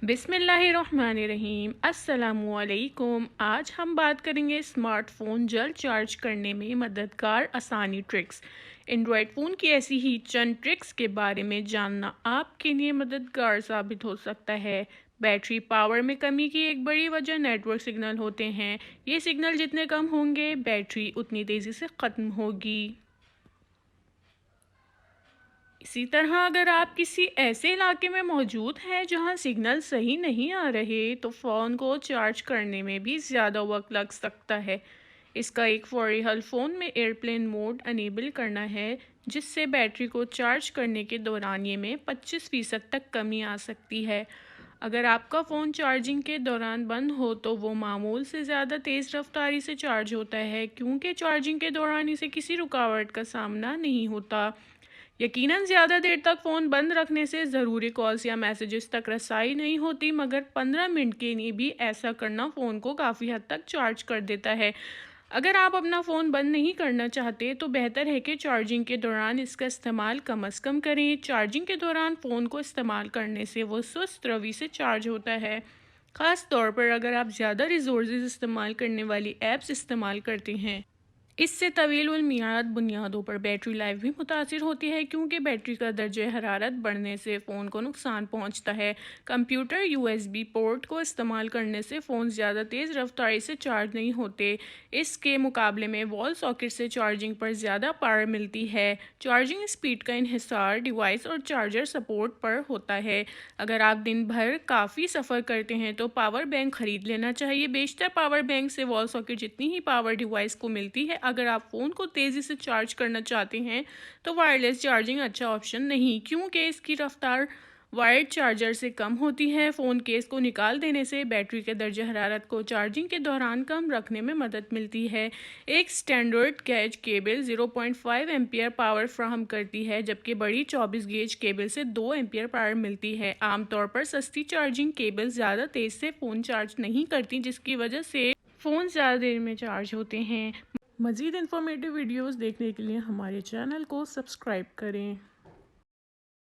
बिस्मिल्लाहिर्रहमानिर्रहीम। अस्सलामुअलैकुम। आज हम बात करेंगे स्मार्टफोन जल्द चार्ज करने में मददगार आसानी ट्रिक्स। एंड्रॉयड फ़ोन की ऐसी ही चंद ट्रिक्स के बारे में जानना आपके लिए मददगार साबित हो सकता है। बैटरी पावर में कमी की एक बड़ी वजह नेटवर्क सिग्नल होते हैं। ये सिग्नल जितने कम होंगे बैटरी उतनी तेज़ी से ख़त्म होगी। इसी तरह अगर आप किसी ऐसे इलाके में मौजूद हैं जहां सिग्नल सही नहीं आ रहे तो फ़ोन को चार्ज करने में भी ज़्यादा वक्त लग सकता है। इसका एक फौरी हल फ़ोन में एयरप्लेन मोड अनेबल करना है, जिससे बैटरी को चार्ज करने के दौरानिए में 25% तक कमी आ सकती है। अगर आपका फ़ोन चार्जिंग के दौरान बंद हो तो वो मामूल से ज़्यादा तेज़ रफ्तारी से चार्ज होता है, क्योंकि चार्जिंग के दौरान इसे किसी रुकावट का सामना नहीं होता। यकीनन ज़्यादा देर तक फ़ोन बंद रखने से ज़रूरी कॉल्स या मैसेजेस तक रसाई नहीं होती, मगर 15 मिनट के लिए भी ऐसा करना फ़ोन को काफ़ी हद तक चार्ज कर देता है। अगर आप अपना फ़ोन बंद नहीं करना चाहते तो बेहतर है कि चार्जिंग के दौरान इसका इस्तेमाल कम से कम करें। चार्जिंग के दौरान फ़ोन को इस्तेमाल करने से वो सुस्त रवि से चार्ज होता है। ख़ास तौर पर अगर आप ज़्यादा रिसोर्सेज इस्तेमाल करने वाली ऐप्स इस्तेमाल करते हैं। इससे तवील उल मियाद बुनियादों पर बैटरी लाइफ भी मुतासिर होती है, क्योंकि बैटरी का दर्जे हरारत बढ़ने से फ़ोन को नुकसान पहुंचता है। कंप्यूटर यूएसबी पोर्ट को इस्तेमाल करने से फ़ोन ज़्यादा तेज़ रफ्तारी से चार्ज नहीं होते। इसके मुकाबले में वॉल सॉकेट से चार्जिंग पर ज़्यादा पावर मिलती है। चार्जिंग स्पीड का इन्हिसार डिवाइस और चार्जर सपोर्ट पर होता है। अगर आप दिन भर काफ़ी सफ़र करते हैं तो पावर बैंक ख़रीद लेना चाहिए। बेशतर पावर बैंक से वॉल सॉकेट जितनी ही पावर डिवाइस को मिलती है। अगर आप फ़ोन को तेज़ी से चार्ज करना चाहते हैं तो वायरलेस चार्जिंग अच्छा ऑप्शन नहीं, क्योंकि इसकी रफ्तार वायर्ड चार्जर से कम होती है। फ़ोन केस को निकाल देने से बैटरी के दर्जे हरारत को चार्जिंग के दौरान कम रखने में मदद मिलती है। एक standard gauge cable 0.5 ampere power फ्राहम करती है, जबकि बड़ी 24 गेज केबल से 2 एम्पियर पावर मिलती है। आमतौर पर सस्ती चार्जिंग केबल ज़्यादा तेज़ से फ़ोन चार्ज नहीं करती, जिसकी वजह से फ़ोन ज़्यादा देर में चार्ज होते हैं। मज़ीद इन्फॉर्मेटिव वीडियोज़ देखने के लिए हमारे चैनल को सब्सक्राइब करें।